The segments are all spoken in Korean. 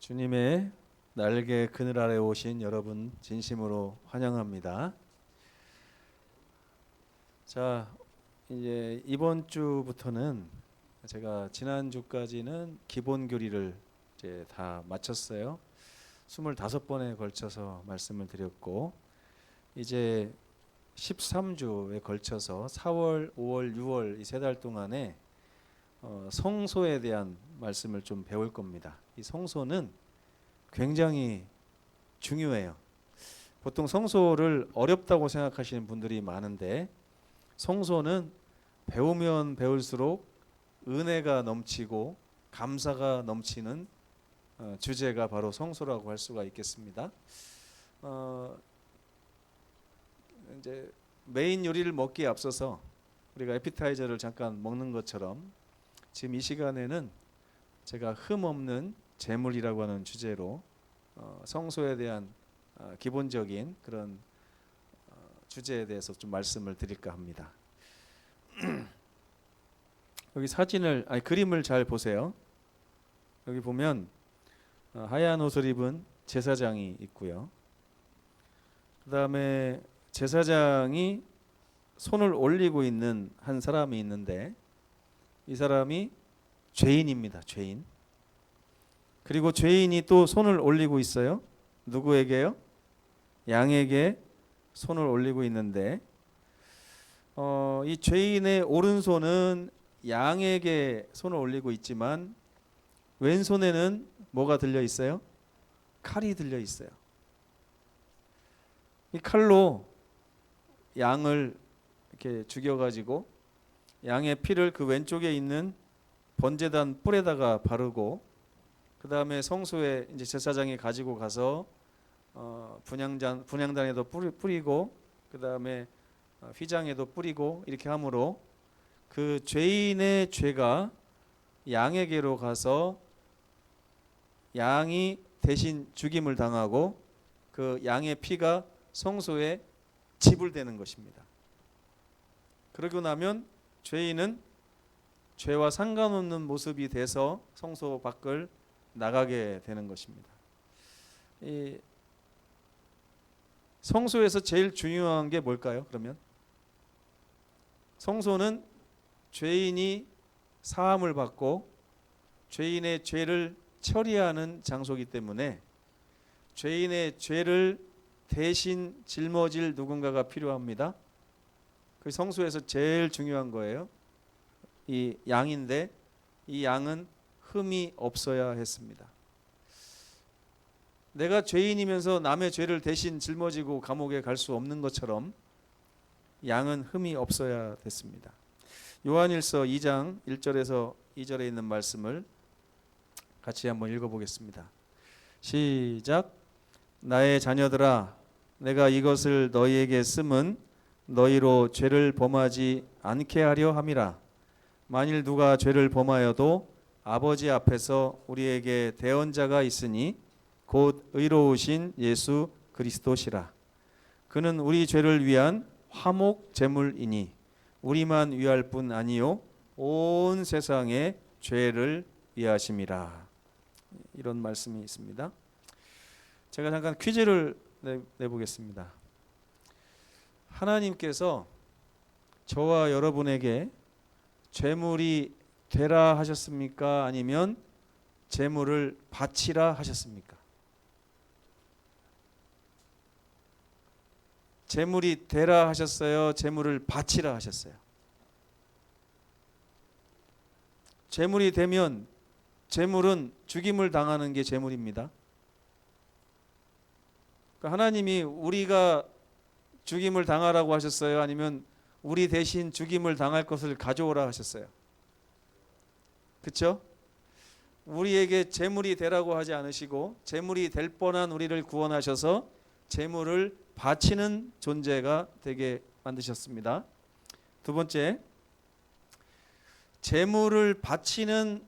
주님의 날개 그늘 아래 오신 여러분 진심으로 환영합니다. 자, 이제 이번 주부터는 제가 지난 주까지는 기본 교리를 이제 다 마쳤어요. 25번에 걸쳐서 말씀을 드렸고, 이제 13주에 걸쳐서 4월, 5월, 6월 이 세 달 동안에 성소에 대한 말씀을 좀 배울 겁니다. 이 성소는 굉장히 중요해요. 보통 성소를 어렵다고 생각하시는 분들이 많은데, 성소는 배우면 배울수록 은혜가 넘치고 감사가 넘치는 주제가 바로 성소라고 할 수가 있겠습니다. 이제 메인 요리를 먹기에 앞서서 우리가 에피타이저를 잠깐 먹는 것처럼 지금 이 시간에는 제가 흠 없는 제물이라고 하는 주제로 성소에 대한 기본적인 그런 주제에 대해서 좀 말씀을 드릴까 합니다. 여기 그림을 잘 보세요. 여기 보면 하얀 옷을 입은 제사장이 있고요. 그 다음에 제사장이 손을 올리고 있는 한 사람이 있는데, 이 사람이 죄인입니다. 죄인. 그리고 죄인이 또 손을 올리고 있어요. 누구에게요? 양에게 손을 올리고 있는데, 이 죄인의 오른손은 양에게 손을 올리고 있지만 왼손에는 뭐가 들려 있어요? 칼이 들려 있어요. 이 칼로 양을 이렇게 죽여가지고 양의 피를 그 왼쪽에 있는 번제단 뿔에다가 바르고, 그 다음에 성소에 이제 제사장이 가지고 가서 분향단에도 뿌리고, 그 다음에 휘장에도 뿌리고, 이렇게 함으로 그 죄인의 죄가 양에게로 가서 양이 대신 죽임을 당하고 그 양의 피가 성소에 지불되는 것입니다. 그러고 나면 죄인은 죄와 상관없는 모습이 돼서 성소 밖을 나가게 되는 것입니다. 이 성소에서 제일 중요한 게 뭘까요? 그러면 성소는 죄인이 사함을 받고 죄인의 죄를 처리하는 장소이기 때문에 죄인의 죄를 대신 짊어질 누군가가 필요합니다. 그 성소에서 제일 중요한 거예요. 이 양인데, 이 양은 흠이 없어야 했습니다. 내가 죄인이면서 남의 죄를 대신 짊어지고 감옥에 갈 수 없는 것처럼 양은 흠이 없어야 됐습니다. 요한일서 2장 1절에서 2절에 있는 말씀을 같이 한번 읽어보겠습니다. 시작. 나의 자녀들아, 내가 이것을 너희에게 쓰면 너희로 죄를 범하지 않게 하려 함이라. 만일 누가 죄를 범하여도 아버지 앞에서 우리에게 대언자가 있으니 곧 의로우신 예수 그리스도시라. 그는 우리 죄를 위한 화목 제물이니 우리만 위할 뿐 아니요 온 세상의 죄를 위하심이라. 이런 말씀이 있습니다. 제가 잠깐 퀴즈를 내보겠습니다. 하나님께서 저와 여러분에게 제물이 되라 하셨습니까? 아니면 제물을 바치라 하셨습니까? 제물이 되라 하셨어요? 제물을 바치라 하셨어요? 제물이 되면 제물은 죽임을 당하는 게 제물입니다. 그러니까 하나님이 우리가 죽임을 당하라고 하셨어요? 아니면 우리 대신 죽임을 당할 것을 가져오라 하셨어요? 그렇죠? 우리에게 제물이 되라고 하지 않으시고 제물이 될 뻔한 우리를 구원하셔서 제물을 바치는 존재가 되게 만드셨습니다. 두 번째, 제물을 바치는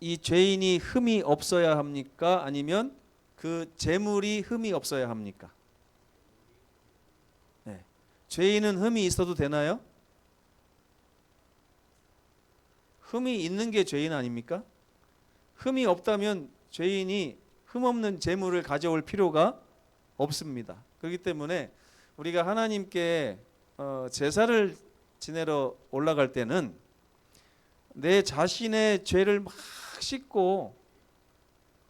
이 죄인이 흠이 없어야 합니까? 아니면 그 제물이 흠이 없어야 합니까? 네. 죄인은 흠이 있어도 되나요? 흠이 있는 게 죄인 아닙니까? 흠이 없다면 죄인이 흠없는 재물을 가져올 필요가 없습니다. 그렇기 때문에 우리가 하나님께 제사를 지내러 올라갈 때는 내 자신의 죄를 막 씻고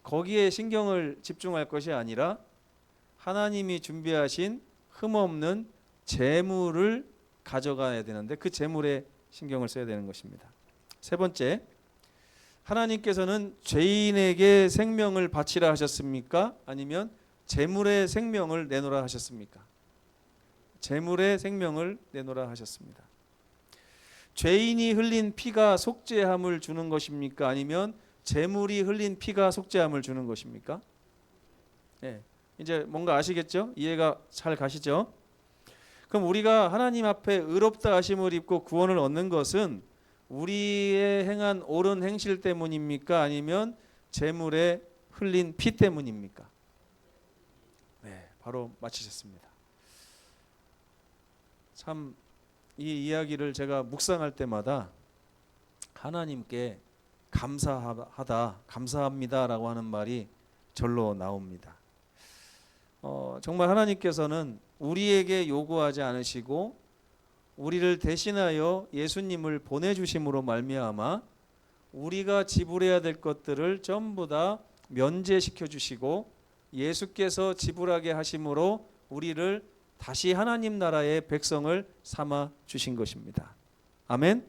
거기에 신경을 집중할 것이 아니라 하나님이 준비하신 흠없는 재물을 가져가야 되는데 그 재물에 신경을 써야 되는 것입니다. 세 번째, 하나님께서는 죄인에게 생명을 바치라 하셨습니까? 아니면 재물의 생명을 내놓으라 하셨습니까? 재물의 생명을 내놓으라 하셨습니다. 죄인이 흘린 피가 속죄함을 주는 것입니까? 아니면 재물이 흘린 피가 속죄함을 주는 것입니까? 네, 이제 뭔가 아시겠죠? 이해가 잘 가시죠? 그럼 우리가 하나님 앞에 의롭다 하심을 입고 구원을 얻는 것은 우리의 행한 옳은 행실 때문입니까? 아니면 재물에 흘린 피 때문입니까? 네, 바로 맞히셨습니다. 참 이 이야기를 제가 묵상할 때마다 하나님께 감사하다, 감사합니다라고 하는 말이 절로 나옵니다. 정말 하나님께서는 우리에게 요구하지 않으시고 우리를 대신하여 예수님을 보내주심으로 말미암아 우리가 지불해야 될 것들을 전부 다 면제시켜 주시고 예수께서 지불하게 하심으로 우리를 다시 하나님 나라의 백성을 삼아 주신 것입니다. 아멘?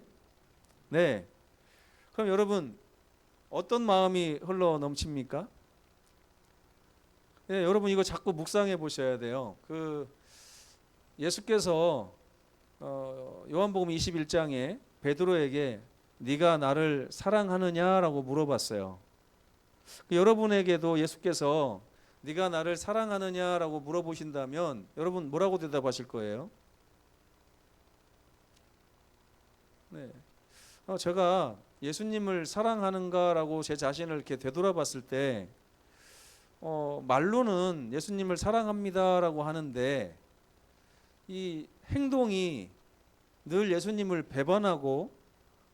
네. 그럼 여러분 어떤 마음이 흘러 넘칩니까? 네, 여러분 이거 자꾸 묵상해 보셔야 돼요. 예수께서 요한복음 21장에 베드로에게 네가 나를 사랑하느냐라고 물어봤어요. 여러분에게도 예수께서 네가 나를 사랑하느냐라고 물어보신다면 여러분 뭐라고 대답하실 거예요? 네. 제가 예수님을 사랑하는가라고 제 자신을 이렇게 되돌아봤을 때 말로는 예수님을 사랑합니다라고 하는데 이 행동이 늘 예수님을 배반하고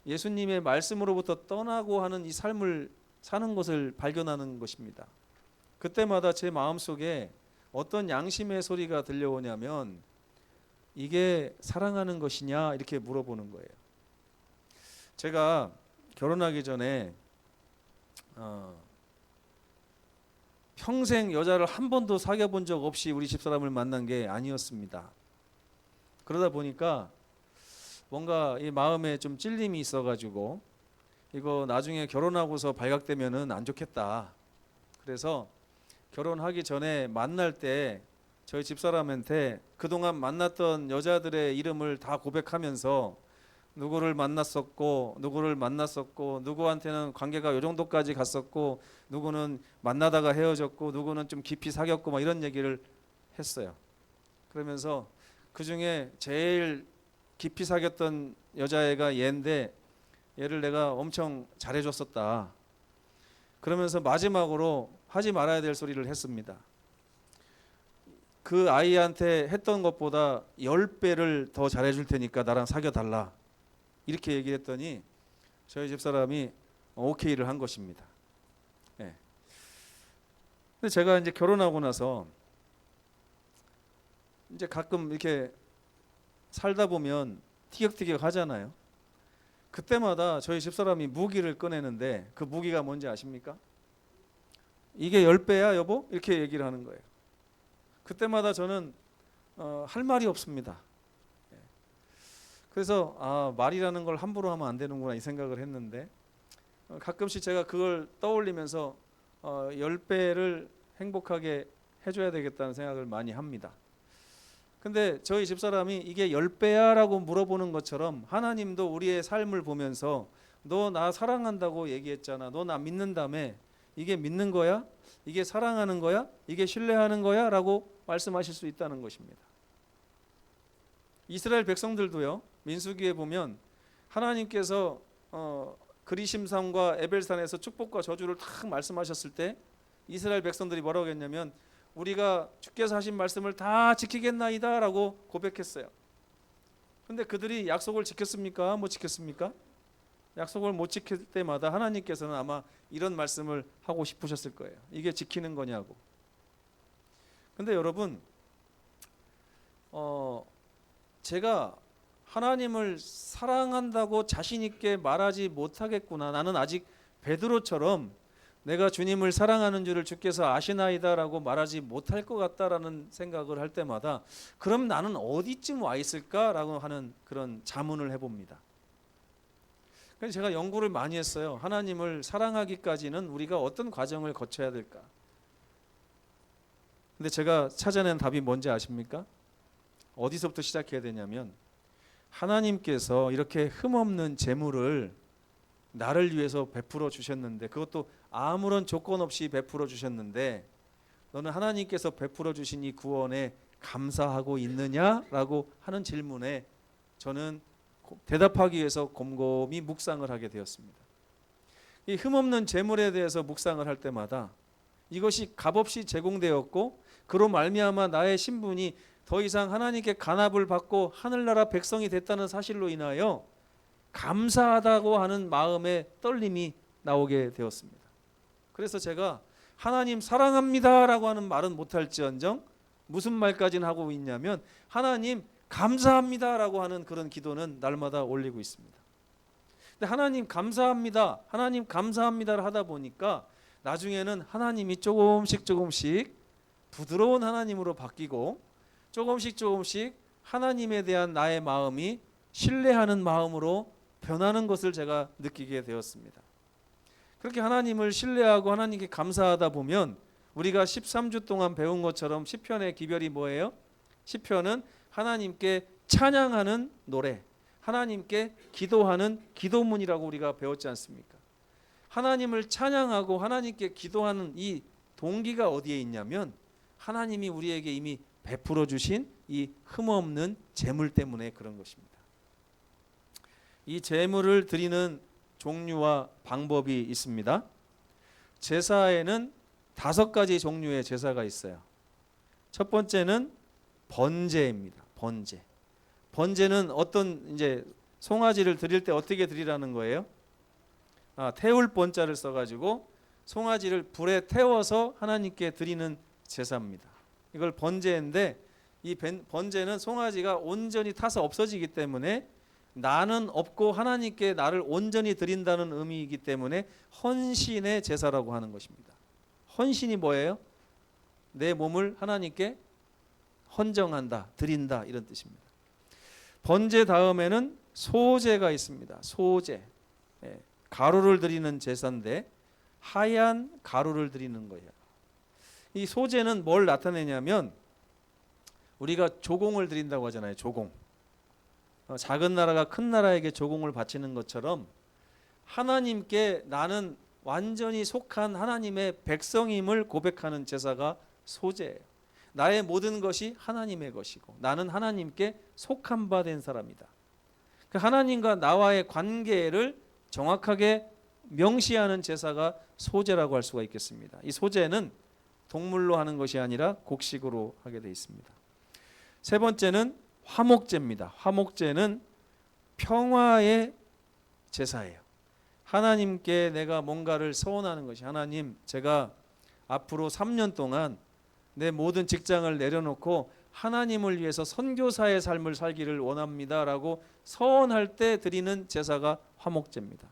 예수님의 말씀으로부터 떠나고 하는 이 삶을 사는 것을 발견하는 것입니다. 그때마다 제 마음속에 어떤 양심의 소리가 들려오냐면 이게 사랑하는 것이냐 이렇게 물어보는 거예요. 제가 결혼하기 전에 평생 여자를 한 번도 사귀어 본 적 없이 우리 집사람을 만난 게 아니었습니다. 그러다 보니까 뭔가 이 마음에 좀 찔림이 있어가지고 이거 나중에 결혼하고서 발각되면은 안 좋겠다. 그래서 결혼하기 전에 만날 때 저희 집사람한테 그동안 만났던 여자들의 이름을 다 고백하면서 누구를 만났었고 누구한테는 관계가 요 정도까지 갔었고 누구는 만나다가 헤어졌고 누구는 좀 깊이 사귀었고 막 이런 얘기를 했어요. 그러면서 그중에 제일 깊이 사귀었던 여자애가 얘인데 얘를 내가 엄청 잘해줬었다. 그러면서 마지막으로 하지 말아야 될 소리를 했습니다. 그 아이한테 했던 것보다 10배를 더 잘해줄 테니까 나랑 사귀어달라. 이렇게 얘기를 했더니 저희 집사람이 오케이를 한 것입니다. 네. 근데 제가 이제 결혼하고 나서 이제 가끔 이렇게 살다 보면 티격태격 하잖아요. 그때마다 저희 집사람이 무기를 꺼내는데 그 무기가 뭔지 아십니까? 이게 10배야 여보? 이렇게 얘기를 하는 거예요. 그때마다 저는 할 말이 없습니다. 그래서 말이라는 걸 함부로 하면 안 되는구나 이 생각을 했는데 가끔씩 제가 그걸 떠올리면서 10배를 행복하게 해줘야 되겠다는 생각을 많이 합니다. 근데 저희 집사람이 이게 10배야 라고 물어보는 것처럼 하나님도 우리의 삶을 보면서 너 나 사랑한다고 얘기했잖아. 너 나 믿는다며. 이게 믿는 거야? 이게 사랑하는 거야? 이게 신뢰하는 거야? 라고 말씀하실 수 있다는 것입니다. 이스라엘 백성들도요. 민수기에 보면 하나님께서 그리심산과 에벨산에서 축복과 저주를 딱 말씀하셨을 때 이스라엘 백성들이 뭐라고 했냐면 우리가 주께서 하신 말씀을 다 지키겠나이다 라고 고백했어요. 근데 그들이 약속을 지켰습니까? 못 지켰습니까? 약속을 못 지킬 때마다 하나님께서는 아마 이런 말씀을 하고 싶으셨을 거예요. 이게 지키는 거냐고. 근데 여러분, 제가 하나님을 사랑한다고 자신 있게 말하지 못하겠구나. 나는 아직 베드로처럼 내가 주님을 사랑하는 줄을 주께서 아시나이다라고 말하지 못할 것 같다라는 생각을 할 때마다 그럼 나는 어디쯤 와 있을까라고 하는 그런 자문을 해봅니다. 그래서 제가 연구를 많이 했어요. 하나님을 사랑하기까지는 우리가 어떤 과정을 거쳐야 될까? 근데 제가 찾아낸 답이 뭔지 아십니까? 어디서부터 시작해야 되냐면 하나님께서 이렇게 흠없는 재물을 나를 위해서 베풀어 주셨는데, 그것도 아무런 조건 없이 베풀어 주셨는데 너는 하나님께서 베풀어 주신 이 구원에 감사하고 있느냐라고 하는 질문에 저는 대답하기 위해서 곰곰이 묵상을 하게 되었습니다. 이 흠없는 재물에 대해서 묵상을 할 때마다 이것이 값없이 제공되었고 그로 말미암아 나의 신분이 더 이상 하나님께 간합을 받고 하늘나라 백성이 됐다는 사실로 인하여 감사하다고 하는 마음의 떨림이 나오게 되었습니다. 그래서 제가 하나님 사랑합니다라고 하는 말은 못할지언정 무슨 말까지는 하고 있냐면 하나님 감사합니다라고 하는 그런 기도는 날마다 올리고 있습니다. 근데 하나님 감사합니다, 하나님 감사합니다를 하다 보니까 나중에는 하나님이 조금씩 부드러운 하나님으로 바뀌고 조금씩 하나님에 대한 나의 마음이 신뢰하는 마음으로 변하는 것을 제가 느끼게 되었습니다. 그렇게 하나님을 신뢰하고 하나님께 감사하다 보면 우리가 13주 동안 배운 것처럼 시편의 기별이 뭐예요? 시편은 하나님께 찬양하는 노래, 하나님께 기도하는 기도문이라고 우리가 배웠지 않습니까? 하나님을 찬양하고 하나님께 기도하는 이 동기가 어디에 있냐면 하나님이 우리에게 이미 베풀어 주신 이 흠없는 재물 때문에 그런 것입니다. 이 재물을 드리는 종류와 방법이 있습니다. 제사에는 5가지 종류의 제사가 있어요. 첫 번째는 번제입니다. 번제. 번제는 어떤 이제 송아지를 드릴 때 어떻게 드리라는 거예요? 태울 번자를 써가지고 송아지를 불에 태워서 하나님께 드리는 제사입니다. 이걸 번제인데 이 번제는 송아지가 온전히 타서 없어지기 때문에 나는 없고 하나님께 나를 온전히 드린다는 의미이기 때문에 헌신의 제사라고 하는 것입니다. 헌신이 뭐예요? 내 몸을 하나님께 헌정한다, 드린다 이런 뜻입니다. 번제 다음에는 소제가 있습니다. 소제. 가루를 드리는 제사인데 하얀 가루를 드리는 거예요. 이 소제는 뭘 나타내냐면 우리가 조공을 드린다고 하잖아요. 조공. 작은 나라가 큰 나라에게 조공을 바치는 것처럼 하나님께 나는 완전히 속한 하나님의 백성임을 고백하는 제사가 소제예요. 나의 모든 것이 하나님의 것이고 나는 하나님께 속한 바 된 사람이다. 그 하나님과 나와의 관계를 정확하게 명시하는 제사가 소제라고 할 수가 있겠습니다. 이 소제는 동물로 하는 것이 아니라 곡식으로 하게 되어 있습니다. 세 번째는 화목제입니다. 화목제는 평화의 제사예요. 하나님께 내가 뭔가를 서원하는 것이 하나님 제가 앞으로 3년 동안 내 모든 직장을 내려놓고 하나님을 위해서 선교사의 삶을 살기를 원합니다라고 서원할 때 드리는 제사가 화목제입니다.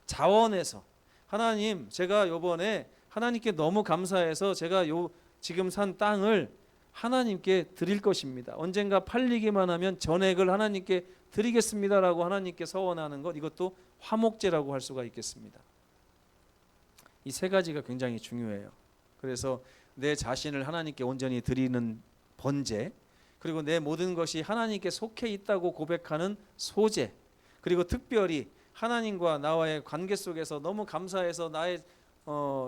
자원해서 하나님 제가 요번에 하나님께 너무 감사해서 제가 지금 산 땅을 하나님께 드릴 것입니다. 언젠가 팔리기만 하면 전액을 하나님께 드리겠습니다라고 하나님께 서원하는 것, 이것도 화목제라고 할 수가 있겠습니다. 이 세 가지가 굉장히 중요해요. 그래서 내 자신을 하나님께 온전히 드리는 번제, 그리고 내 모든 것이 하나님께 속해 있다고 고백하는 소제, 그리고 특별히 하나님과 나와의 관계 속에서 너무 감사해서 나의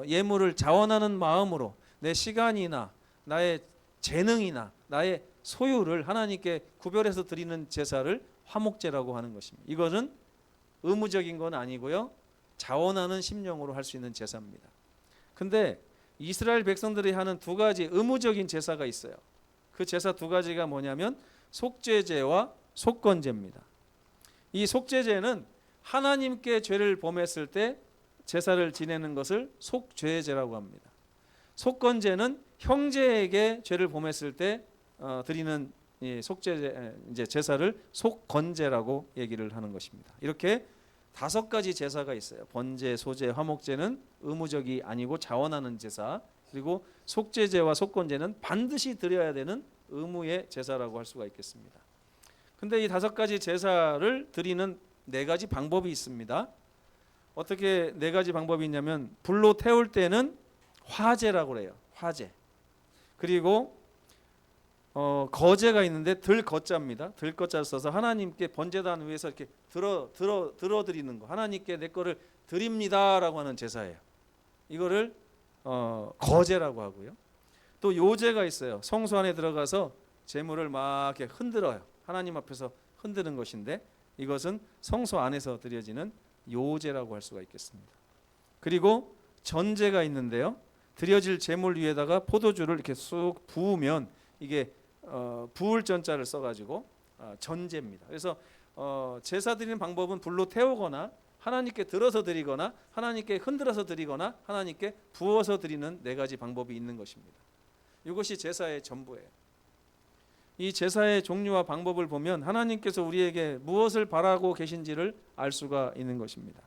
예물을 자원하는 마음으로 내 시간이나 나의 재능이나 나의 소유를 하나님께 구별해서 드리는 제사를 화목제라고 하는 것입니다. 이거는 의무적인 건 아니고요, 자원하는 심령으로 할 수 있는 제사입니다. 근데 이스라엘 백성들이 하는 2가지 의무적인 제사가 있어요. 그 제사 2가지가 뭐냐면 속죄제와 속건제입니다. 이 속죄제는 하나님께 죄를 범했을 때 제사를 지내는 것을 속죄제라고 합니다. 속건제는 형제에게 죄를 범했을 때 드리는 이 속죄제 이제 제사를 속건제라고 얘기를 하는 것입니다. 이렇게 5가지 제사가 있어요. 번제, 소제, 화목제는 의무적이 아니고 자원하는 제사, 그리고 속죄제와 속건제는 반드시 드려야 되는 의무의 제사라고 할 수가 있겠습니다. 근데 이 5가지 제사를 드리는 4가지 방법이 있습니다. 어떻게 4가지 방법이 있냐면, 불로 태울 때는 화제라고 그래요. 화제. 그리고 거제가 있는데 들거자입니다. 들거자를 써서 하나님께 번제단 위에서 이렇게 들어 드리는 거. 하나님께 내 거를 드립니다라고 하는 제사예요. 이거를 거제라고 하고요. 또 요제가 있어요. 성소 안에 들어가서 제물을 막 이렇게 흔들어요. 하나님 앞에서 흔드는 것인데 이것은 성소 안에서 드려지는 요제라고 할 수가 있겠습니다. 그리고 전제가 있는데요. 드려질 제물 위에다가 포도주를 이렇게 쑥 부으면 이게 부을 전자를 써가지고 전제입니다. 그래서 제사 드리는 방법은 불로 태우거나 하나님께 들어서 드리거나 하나님께 흔들어서 드리거나 하나님께 부어서 드리는 4가지 방법이 있는 것입니다. 이것이 제사의 전부예요. 이 제사의 종류와 방법을 보면 하나님께서 우리에게 무엇을 바라고 계신지를 알 수가 있는 것입니다.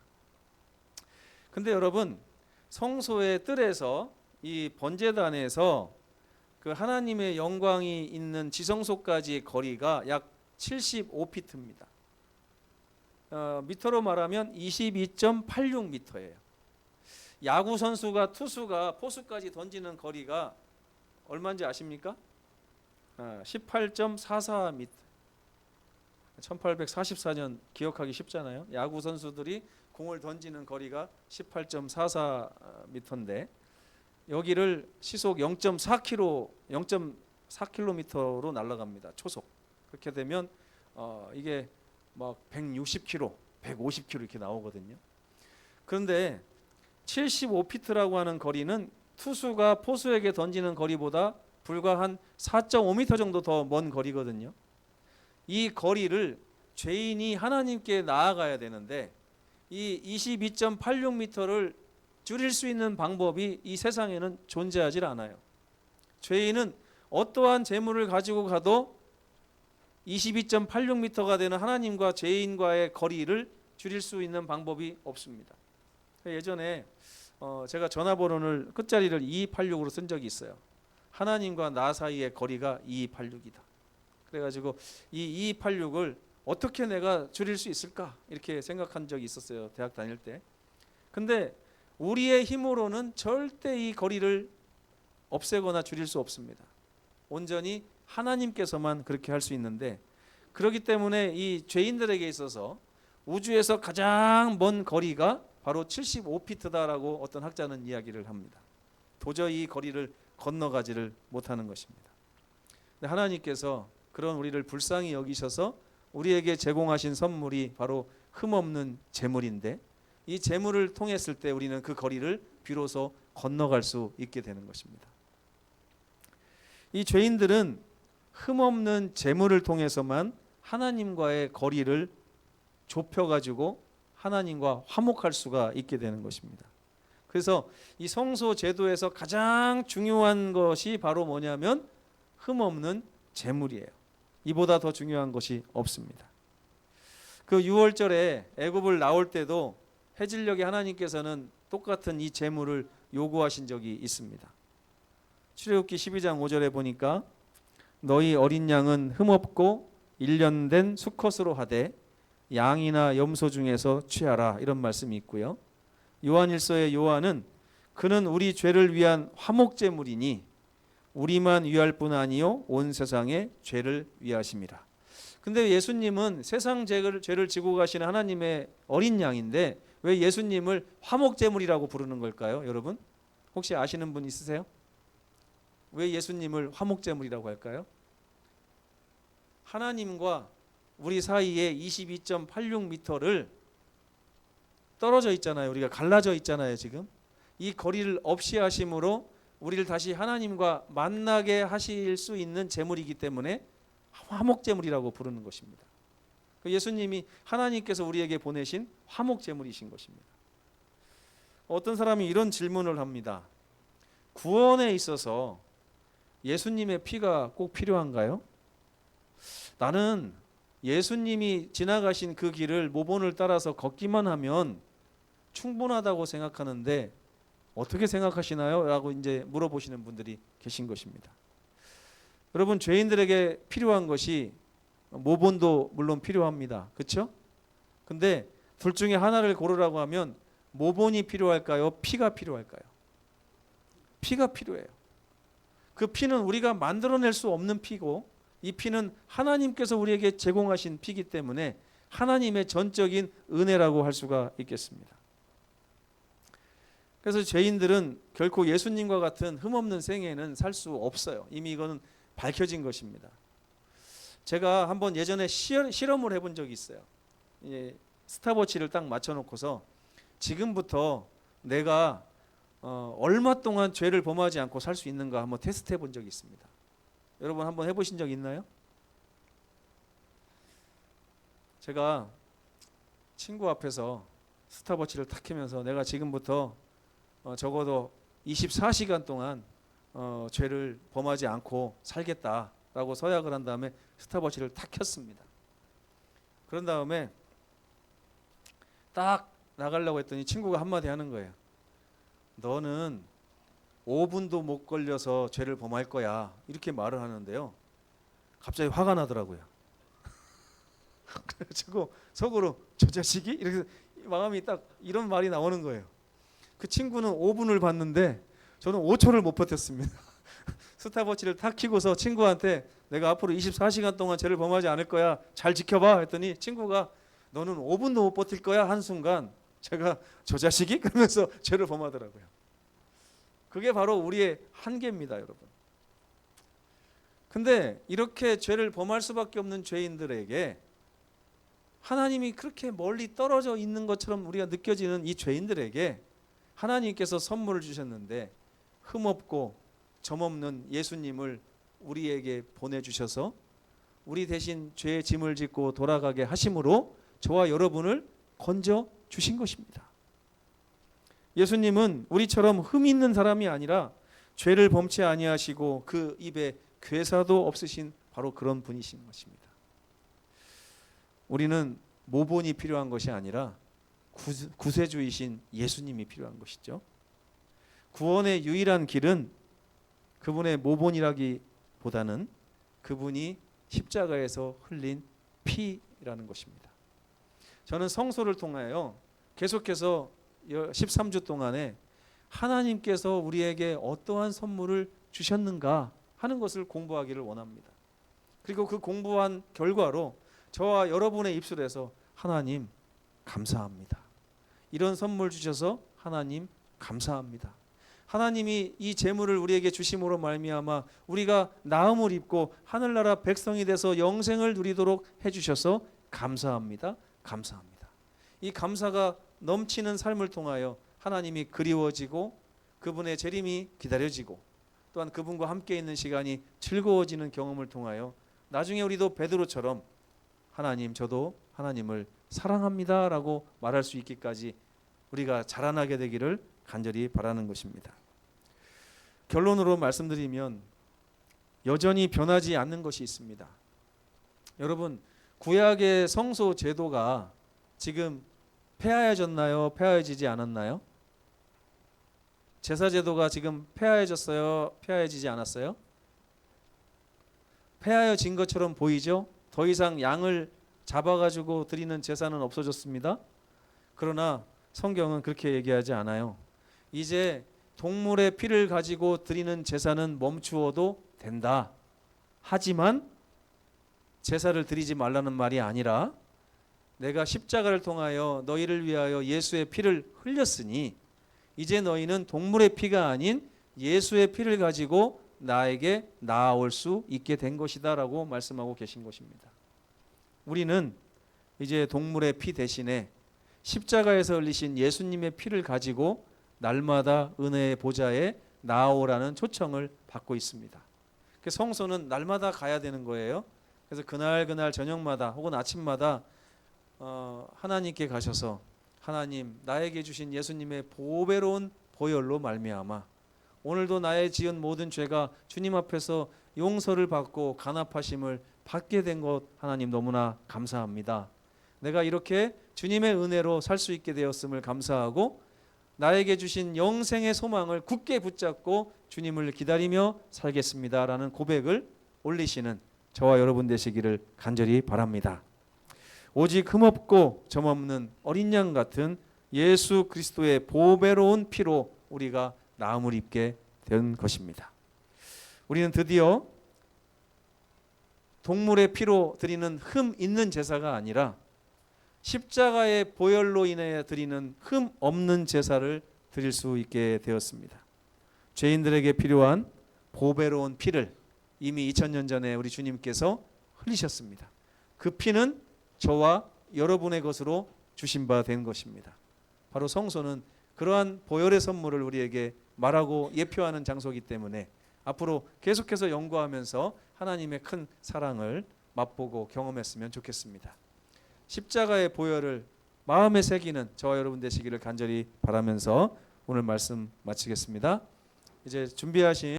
근데 여러분, 성소의 뜰에서 이 번제단에서 그 하나님의 영광이 있는 지성소까지의 거리가 약 75피트입니다. 미터로 말하면 22.86미터예요. 야구 선수가 투수가 포수까지 던지는 거리가 얼마인지 아십니까? 18.44m. 1844년 기억하기 쉽잖아요. 야구 선수들이 공을 던지는 거리가 18.44m인데 여기를 시속 0.4km로 날아갑니다. 초속. 그렇게 되면 이게 막 160km, 150km 이렇게 나오거든요. 그런데 75피트라고 하는 거리는 투수가 포수에게 던지는 거리보다 불과 한 4.5m 정도 더 먼 거리거든요. 이 거리를 죄인이 하나님께 나아가야 되는데 이 22.86m를 줄일 수 있는 방법이 이 세상에는 존재하지 않아요. 죄인은 어떠한 재물을 가지고 가도 22.86m가 되는 하나님과 죄인과의 거리를 줄일 수 있는 방법이 없습니다. 예전에 제가 전화번호를 끝자리를 2286으로 쓴 적이 있어요. 하나님과 나 사이의 거리가 2286이다. 그래가지고 이 2286을 어떻게 내가 줄일 수 있을까 이렇게 생각한 적이 있었어요. 대학 다닐 때. 근데 우리의 힘으로는 절대 이 거리를 없애거나 줄일 수 없습니다. 온전히 하나님께서만 그렇게 할 수 있는데, 그렇기 때문에 이 죄인들에게 있어서 우주에서 가장 먼 거리가 바로 75피트다라고 어떤 학자는 이야기를 합니다. 도저히 이 거리를 건너가지를 못하는 것입니다. 근데 하나님께서 그런 우리를 불쌍히 여기셔서 우리에게 제공하신 선물이 바로 흠없는 제물인데, 이 제물을 통했을 때 우리는 그 거리를 비로소 건너갈 수 있게 되는 것입니다. 이 죄인들은 흠없는 제물을 통해서만 하나님과의 거리를 좁혀가지고 하나님과 화목할 수가 있게 되는 것입니다. 그래서 이 성소 제도에서 가장 중요한 것이 바로 뭐냐면 흠없는 제물이에요. 이보다 더 중요한 것이 없습니다. 그 6월절에 애굽을 나올 때도 해질녘에 하나님께서는 똑같은 이 제물을 요구하신 적이 있습니다. 출애굽기 12장 5절에 보니까 너희 어린 양은 흠없고 1년 된 수컷으로 하되 양이나 염소 중에서 취하라, 이런 말씀이 있고요. 요한일서의 요한은 그는 우리 죄를 위한 화목제물이니 우리만 위할 뿐 아니요 온 세상의 죄를 위하심이라. 근데 예수님은 세상 죄를 지고 가시는 하나님의 어린 양인데 왜 예수님을 화목제물이라고 부르는 걸까요? 여러분 혹시 아시는 분 있으세요? 왜 예수님을 화목제물이라고 할까요? 하나님과 우리 사이에 22.86m를 떨어져 있잖아요. 우리가 갈라져 있잖아요. 지금 이 거리를 없이 하심으로 우리를 다시 하나님과 만나게 하실 수 있는 제물이기 때문에 화목제물이라고 부르는 것입니다. 예수님이 하나님께서 우리에게 보내신 화목 제물이신 것입니다. 어떤 사람이 이런 질문을 합니다. 구원에 있어서 예수님의 피가 꼭 필요한가요? 나는 예수님이 지나가신 그 길을 모본을 따라서 걷기만 하면 충분하다고 생각하는데 어떻게 생각하시나요? 라고 이제 물어보시는 분들이 계신 것입니다. 여러분, 죄인들에게 필요한 것이 모본도 물론 필요합니다. 그렇죠? 근데 둘 중에 하나를 고르라고 하면 모본이 필요할까요? 피가 필요할까요? 피가 필요해요. 그 피는 우리가 만들어낼 수 없는 피고, 이 피는 하나님께서 우리에게 제공하신 피이기 때문에 하나님의 전적인 은혜라고 할 수가 있겠습니다. 그래서 죄인들은 결코 예수님과 같은 흠없는 생애는 살 수 없어요. 이미 이거는 밝혀진 것입니다. 제가 한번 예전에 실험을 해본 적이 있어요. 스탑워치를 딱 맞춰놓고서 지금부터 내가 얼마 동안 죄를 범하지 않고 살 수 있는가 한번 테스트 해본 적이 있습니다. 여러분 한번 해보신 적 있나요? 제가 친구 앞에서 스탑워치를 탁 켜면서 내가 지금부터 적어도 24시간 동안 죄를 범하지 않고 살겠다라고 서약을 한 다음에 스탑워치를 탁 켰습니다. 그런 다음에 딱 나가려고 했더니 친구가 한마디 하는 거예요. 너는 5분도 못 걸려서 죄를 범할 거야. 이렇게 말을 하는데요. 갑자기 화가 나더라고요. 그래가지고 속으로 저 자식이? 이렇게 마음이 딱 이런 말이 나오는 거예요. 그 친구는 5분을 봤는데 저는 5초를 못 버텼습니다. 스탑워치를 탁 켜고서 친구한테 내가 앞으로 24시간 동안 죄를 범하지 않을 거야. 잘 지켜봐. 했더니 친구가 너는 5분도 못 버틸 거야. 한순간 제가 저 자식이? 그러면서 죄를 범하더라고요. 그게 바로 우리의 한계입니다, 여러분. 근데 이렇게 죄를 범할 수밖에 없는 죄인들에게 하나님이 그렇게 멀리 떨어져 있는 것처럼 우리가 느껴지는 이 죄인들에게 하나님께서 선물을 주셨는데 흠없고 점없는 예수님을 우리에게 보내주셔서 우리 대신 죄의 짐을 짓고 돌아가게 하심으로 저와 여러분을 건져 주신 것입니다. 예수님은 우리처럼 흠 있는 사람이 아니라 죄를 범치 아니하시고 그 입에 괴사도 없으신 바로 그런 분이신 것입니다. 우리는 모본이 필요한 것이 아니라 구세주이신 예수님이 필요한 것이죠. 구원의 유일한 길은 그분의 모본이라기보다는 그분이 십자가에서 흘린 피라는 것입니다. 저는 성소를 통하여 계속해서 13주 동안에 하나님께서 우리에게 어떠한 선물을 주셨는가 하는 것을 공부하기를 원합니다. 그리고 그 공부한 결과로 저와 여러분의 입술에서 하나님 감사합니다. 이런 선물 주셔서 하나님 감사합니다. 하나님이 이 재물을 우리에게 주심으로 말미암아 우리가 나음을 입고 하늘나라 백성이 돼서 영생을 누리도록 해주셔서 감사합니다. 감사합니다. 이 감사가 넘치는 삶을 통하여 하나님이 그리워지고 그분의 재림이 기다려지고 또한 그분과 함께 있는 시간이 즐거워지는 경험을 통하여 나중에 우리도 베드로처럼 하나님 저도 하나님을 사랑합니다 라고 말할 수 있기까지 우리가 자라나게 되기를 간절히 바라는 것입니다. 결론으로 말씀드리면 여전히 변하지 않는 것이 있습니다. 여러분, 구약의 성소 제도가 지금 폐하해졌나요? 폐하해지지 않았나요? 제사 제도가 지금 폐하해졌어요? 폐하해지지 않았어요? 폐하해진 것처럼 보이죠? 더 이상 양을 잡아가지고 드리는 제사는 없어졌습니다. 그러나 성경은 그렇게 얘기하지 않아요. 이제 동물의 피를 가지고 드리는 제사는 멈추어도 된다. 하지만 제사를 드리지 말라는 말이 아니라 내가 십자가를 통하여 너희를 위하여 예수의 피를 흘렸으니 이제 너희는 동물의 피가 아닌 예수의 피를 가지고 나에게 나아올 수 있게 된 것이다 라고 말씀하고 계신 것입니다. 우리는 이제 동물의 피 대신에 십자가에서 흘리신 예수님의 피를 가지고 날마다 은혜의 보좌에 나아오라는 초청을 받고 있습니다. 성소는 날마다 가야 되는 거예요. 그래서 그날 저녁마다 혹은 아침마다 하나님께 가셔서 하나님, 나에게 주신 예수님의 보배로운 보혈로 말미암아 오늘도 나의 지은 모든 죄가 주님 앞에서 용서를 받고 간합하심을 받게 된 것 하나님 너무나 감사합니다. 내가 이렇게 주님의 은혜로 살 수 있게 되었음을 감사하고 나에게 주신 영생의 소망을 굳게 붙잡고 주님을 기다리며 살겠습니다라는 고백을 올리시는 저와 여러분 되시기를 간절히 바랍니다. 오직 흠없고 점없는 어린 양 같은 예수 그리스도의 보배로운 피로 우리가 나음을 입게 된 것입니다. 우리는 드디어 동물의 피로 드리는 흠 있는 제사가 아니라 십자가의 보혈로 인해 드리는 흠 없는 제사를 드릴 수 있게 되었습니다. 죄인들에게 필요한 보배로운 피를 이미 2000년 전에 우리 주님께서 흘리셨습니다. 그 피는 저와 여러분의 것으로 주신 바 된 것입니다. 바로 성소는 그러한 보혈의 선물을 우리에게 말하고 예표하는 장소이기 때문에 앞으로 계속해서 연구하면서 하나님의 큰 사랑을 맛보고 경험했으면 좋겠습니다. 십자가의 보혈을 마음에 새기는 저와 여러분 되시기를 간절히 바라면서 오늘 말씀 마치겠습니다. 이제 준비하신